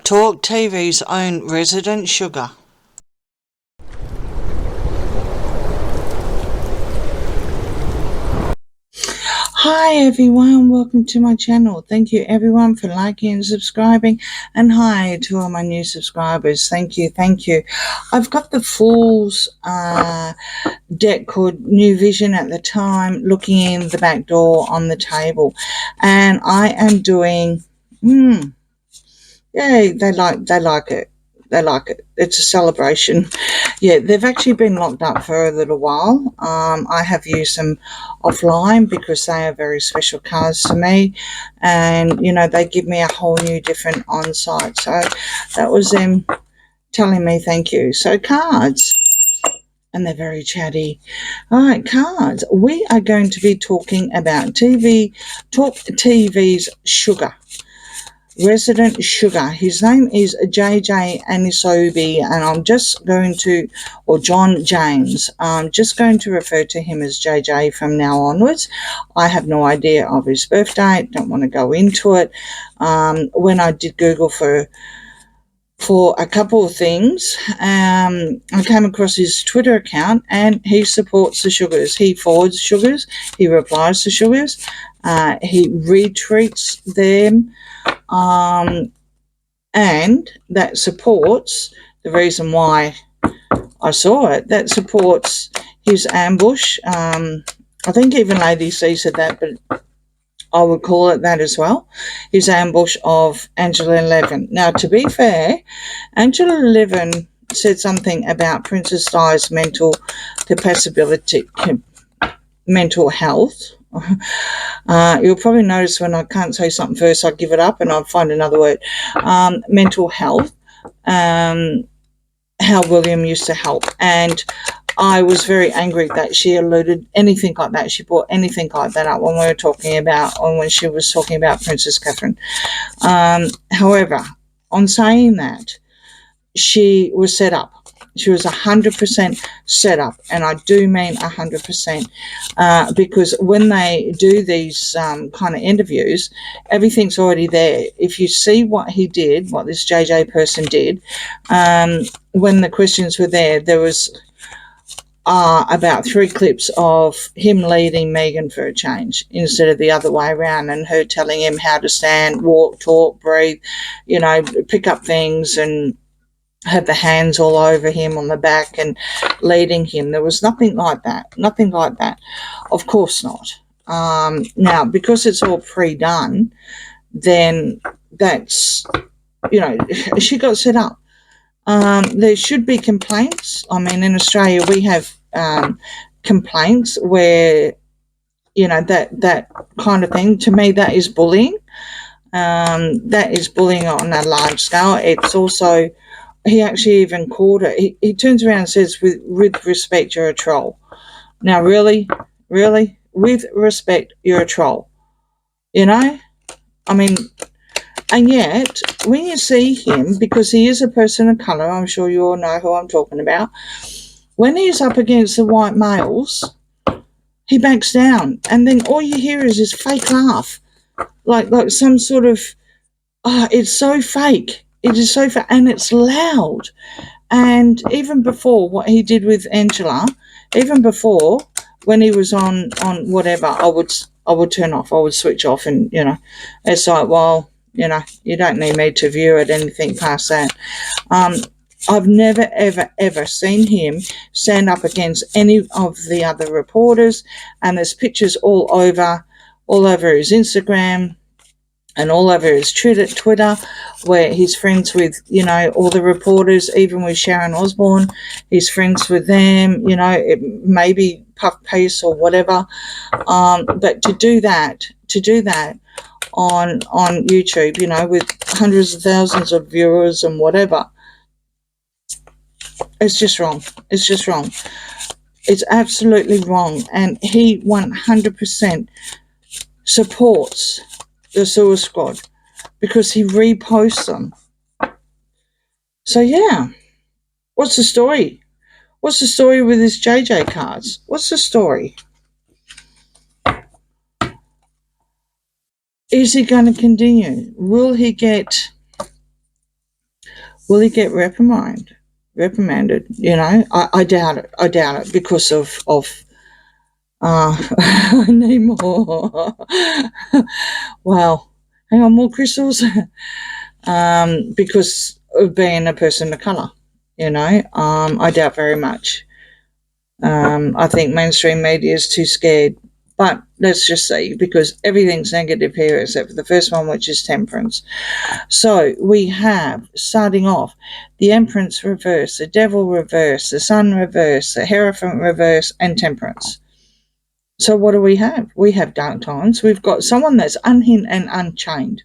Talk TV's own resident sugar. Hi everyone, welcome to my channel. Thank you everyone for liking and subscribing, and hi to all my new subscribers. Thank you. I've got the Fool's deck called New Vision at the time, looking in the back door on the table, and I am doing yay, they like it. They like it. It's a celebration. Yeah, they've actually been locked up for a little while. I have used them offline because they are very special cards to me, and they give me a whole new different on-site. So that was them telling me thank you. So cards, and they're very chatty. All right, cards. We are going to be talking about Talk TV's sugar. Resident sugar. His name is JJ Anisiobi, and I'm just going to, or John James, I'm just going to refer to him as JJ from now onwards. I have no idea of his birth date, don't want to go into it. When I did Google for a couple of things, I came across his Twitter account, and he supports the sugars. He forwards sugars, he replies to sugars, he retweets them, and that supports the reason why I saw it. That supports his ambush. I think even Lady C said that, but I would call it that as well. His ambush of Angela Levin. Now, to be fair, Angela Levin said something about Princess Di's mental health. You'll probably notice when I can't say something first, I give it up and I'll find another word. Mental health, how William used to help. And I was very angry that she alluded anything like that. She brought anything like that up when we were talking about, or when she was talking about Princess Catherine. However, on saying that, she was set up. She was 100% set up, and I do mean 100%, because when they do these kind of interviews, everything's already there. If you see what he did, what this JJ person did, when the questions were there was about 3 clips of him leading Megan for a change instead of the other way around, and her telling him how to stand, walk, talk, breathe, pick up things, and had the hands all over him on the back and leading him. There was nothing like that. Of course not. Now, because it's all pre-done, then that's, she got set up. There should be complaints. I mean, in Australia, we have complaints where, that kind of thing. To me, that is bullying. That is bullying on a large scale. It's also, he actually even called it, he turns around and says, with respect, you're a troll. Now, really, with respect, you're a troll. I mean, and yet, when you see him, because he is a person of colour, I'm sure you all know who I'm talking about, when he's up against the white males, he backs down, and then all you hear is his fake laugh, like some sort of, it's so fake. It is so fake, and it's loud. And even before what he did with Angela, even before when he was on whatever, I would turn off. I would switch off, and it's like, well, you don't need me to view it, anything past that. I've never, ever, ever seen him stand up against any of the other reporters, and there's pictures all over his Instagram and all over his Twitter, where he's friends with, all the reporters, even with Sharon Osbourne, he's friends with them, it may be puff paste or whatever. But to do that on YouTube, with hundreds of thousands of viewers and whatever, it's just wrong. It's absolutely wrong. And he 100% supports the Sewer Squad because he reposts them. So yeah, what's the story? What's the story with his JJ cards? What's the story? Is he going to continue? Will he get Will he get reprimanded? I doubt it. I doubt it because of I need more. Wow. Hang on, more crystals. Because of being a person of colour, I doubt very much. I think mainstream media is too scared. But let's just see, because everything's negative here except for the first one, which is temperance. So we have, starting off, the Empress reverse, the Devil reverse, the Sun reverse, the Hierophant reverse, and temperance. So what do we have? We have dark times. We've got someone that's unhinged and unchained.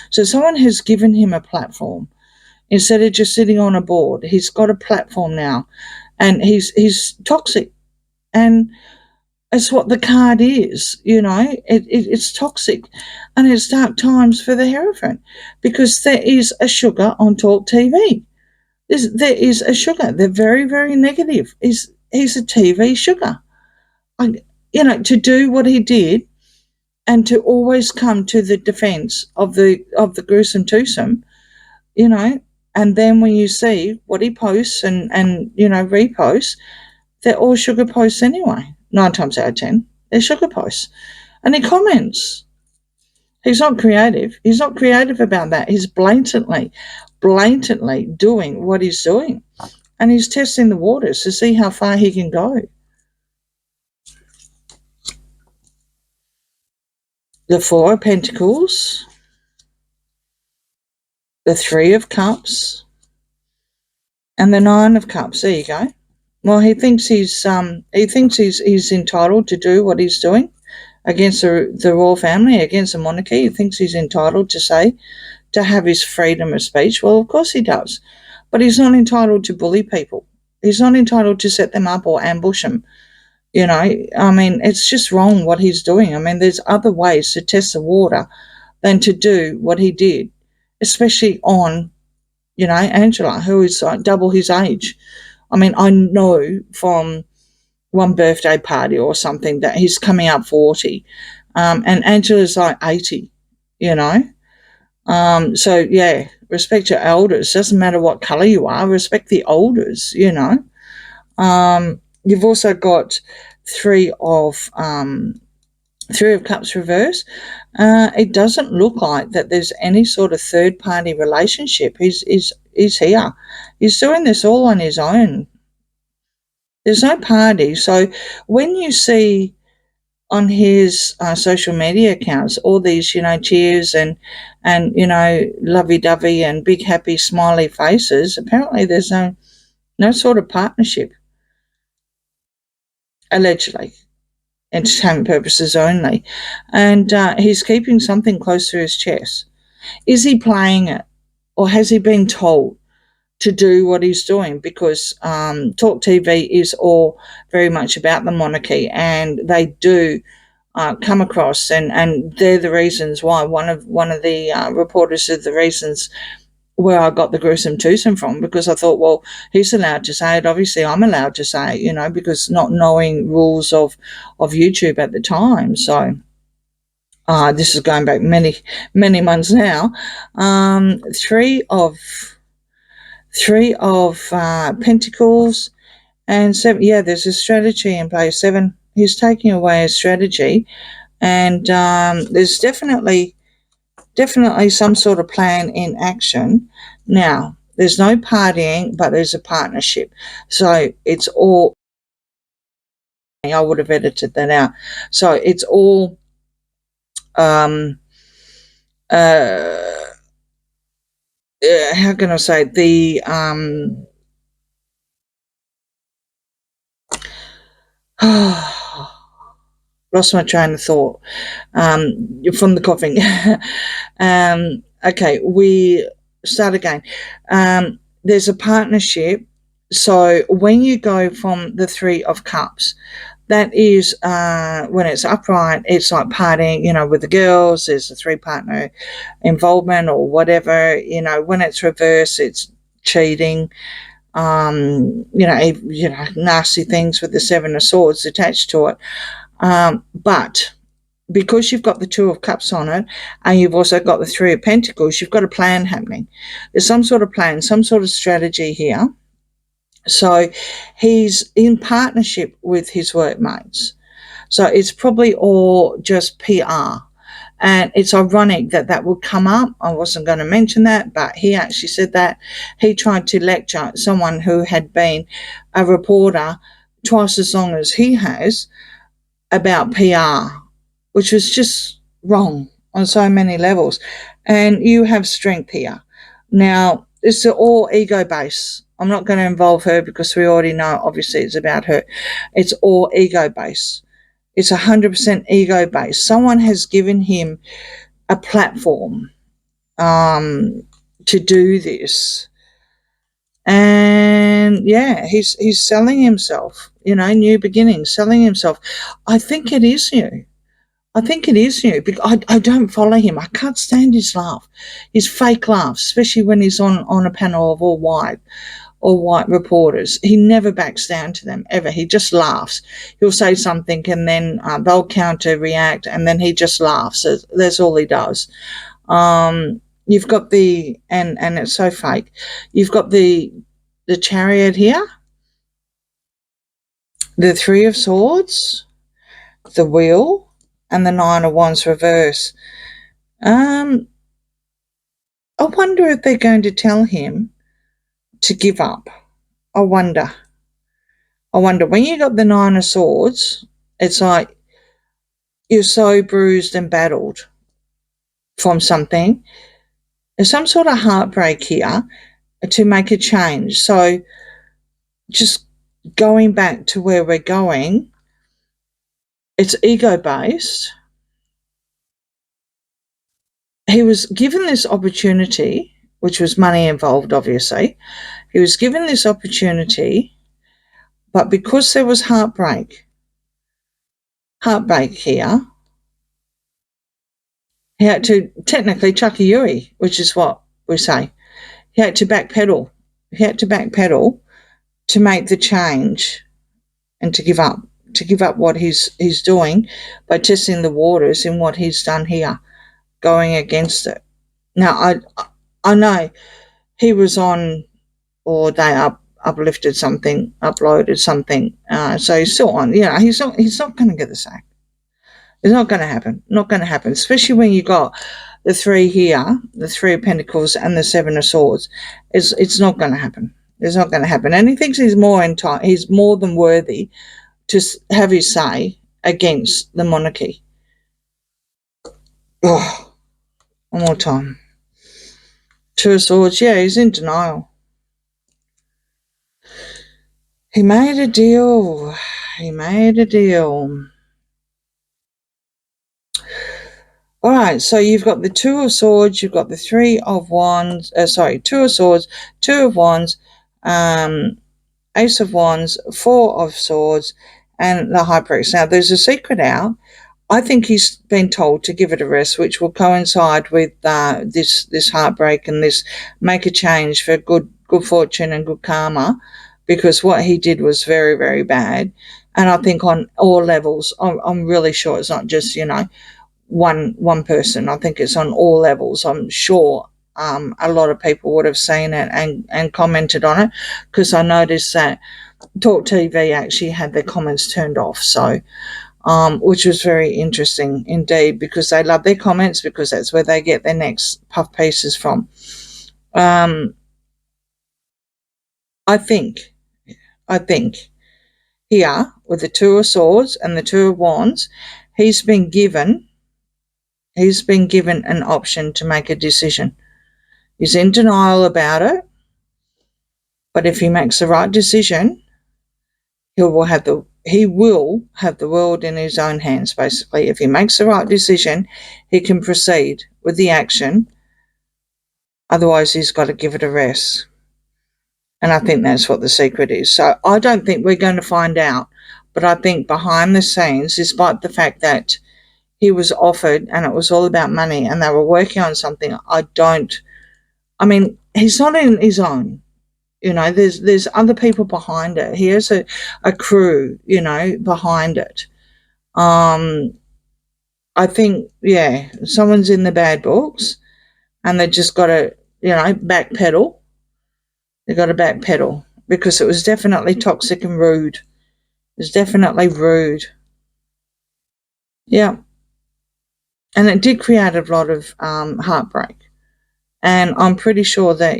So someone has given him a platform. Instead of just sitting on a board, he's got a platform now. And he's toxic. And it's what the card is, it's toxic. And it's dark times for the Hierophant, because there is a sugar on Talk TV. There is a sugar. They're very, very negative. He's a TV sugar. To do what he did and to always come to the defense of the gruesome twosome, and then when you see what he posts and reposts, they're all sugar posts anyway. 9 times out of 10, they're sugar posts. And he comments. He's not creative. He's not creative about that. He's blatantly doing what he's doing. And he's testing the waters to see how far he can go. The 4 of Pentacles, the 3 of Cups, and the 9 of Cups. There you go. Well, he thinks he's entitled to do what he's doing against the royal family, against the monarchy. He thinks he's entitled to have his freedom of speech. Well, of course he does. But he's not entitled to bully people. He's not entitled to set them up or ambush them. It's just wrong what he's doing. There's other ways to test the water than to do what he did, especially on, Angela, who is like double his age. I know from one birthday party or something that he's coming up 40, and Angela's like 80, So, yeah, respect your elders. Doesn't matter what colour you are. Respect the elders, You've also got 3 of Cups reverse. It doesn't look like that there's any sort of third-party relationship. He's here. He's doing this all on his own. There's no party. So when you see on his social media accounts all these, cheers and lovey-dovey and big happy smiley faces, apparently there's no sort of partnership. Allegedly, entertainment purposes only. And he's keeping something close to his chest. Is he playing it, or has he been told to do what he's doing? Because Talk TV is all very much about the monarchy, and they do come across, and they're the reasons why. One of the reporters said the reasons where I got the gruesome twosome from, because I thought, well, he's allowed to say it. Obviously, I'm allowed to say it, because not knowing rules of YouTube at the time. So this is going back many, many months now. 3 of Pentacles and 7. Yeah, there's a strategy in place. 7. He's taking away a strategy, and there's definitely some sort of plan in action. Now, there's no partying, but there's a partnership. So it's all, I would have edited that out. So it's all how can I say, the lost my train of thought from the coughing. Okay, we start again. There's a partnership. So when you go from the 3 of Cups, that is when it's upright, it's like partying, with the girls. There's a 3-partner involvement or whatever. When it's reversed, it's cheating. Nasty things with the 7 of Swords attached to it. But because you've got the Two of Cups on it and you've also got the Three of Pentacles, you've got a plan happening. There's some sort of plan, some sort of strategy here. So he's in partnership with his workmates. So it's probably all just PR. And it's ironic that that would come up. I wasn't going to mention that, but he actually said that he tried to lecture someone who had been a reporter twice as long as he has about PR, which was just wrong on so many levels. And you have strength here. Now, it's all ego-based. I'm not going to involve her because we already know, obviously, it's about her. It's all ego-based. It's 100% ego-based. Someone has given him a platform to do this. And yeah, he's selling himself, new beginnings, selling himself. I think it is new. I think it is new because I don't follow him. I can't stand his laugh, his fake laugh, especially when he's on a panel of all white reporters. He never backs down to them, ever. He just laughs. He'll say something and then they'll counter react and then he just laughs. That's all he does. You've got and it's so fake. You've got the Chariot here, the Three of Swords, the Wheel, and the Nine of Wands reverse. I wonder if they're going to tell him to give up. I wonder. When you got the Nine of Swords, it's like you're so bruised and battled from something. There's some sort of heartbreak here to make a change. So just going back to where we're going, it's ego-based. He was given this opportunity, which was money involved, obviously. He was given this opportunity, but because there was heartbreak here, he had to technically chuck a Yui, which is what we say. He had to backpedal. To make the change and to give up what he's doing by testing the waters in what he's done here, going against it. Now, I know he was on, or they uploaded something, so he's still on. He's not going to get the sack. It's not going to happen, especially when you got the three here, the Three of Pentacles and the Seven of Swords. It's not going to happen. It's not going to happen. And he thinks he's more than worthy to have his say against the monarchy. Oh, one more time. Two of Swords, yeah, he's in denial. He made a deal. All right, so you've got the Two of Swords, you've got the Three of Wands, Two of Swords, Two of Wands, Ace of Wands, Four of Swords, and the High Priest. Now, there's a secret out. I think he's been told to give it a rest, which will coincide with this heartbreak and this make a change for good fortune and good karma, because what he did was very, very bad. And I think on all levels, I'm really sure it's not just, one person. I think it's on all levels. I'm sure a lot of people would have seen it and commented on it, because I noticed that Talk TV actually had their comments turned off. So, which was very interesting indeed, because they love their comments, because that's where they get their next puff pieces from. I think here with the Two of Swords and the Two of Wands, he's been given an option to make a decision. He's in denial about it, but if he makes the right decision, he will have the world in his own hands, basically. If he makes the right decision, he can proceed with the action. Otherwise, he's got to give it a rest. And I think that's what the secret is. So I don't think we're going to find out, but I think behind the scenes, despite the fact that he was offered and it was all about money and they were working on something, he's not in his own. There's other people behind it. He has a crew, behind it. I think, yeah, someone's in the bad books and they just got to, backpedal. They got to backpedal because it was definitely toxic and rude. It was definitely rude. Yeah. And it did create a lot of heartbreak. And I'm pretty sure that,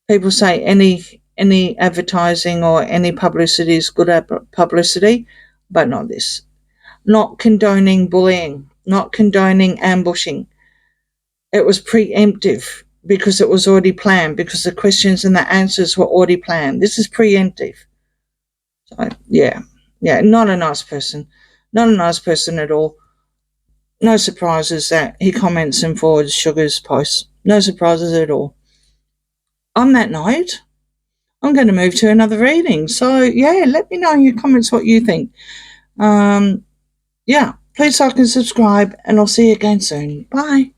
people say any advertising or any publicity is good publicity, but not this. Not condoning bullying, not condoning ambushing. It was preemptive because it was already planned, because the questions and the answers were already planned. This is preemptive. So, yeah, not a nice person. Not a nice person at all. No surprises that he comments and forwards Sugar's posts. No surprises at all. On that note, I'm going to move to another reading. So, yeah, let me know in your comments what you think. Please like and subscribe, and I'll see you again soon. Bye.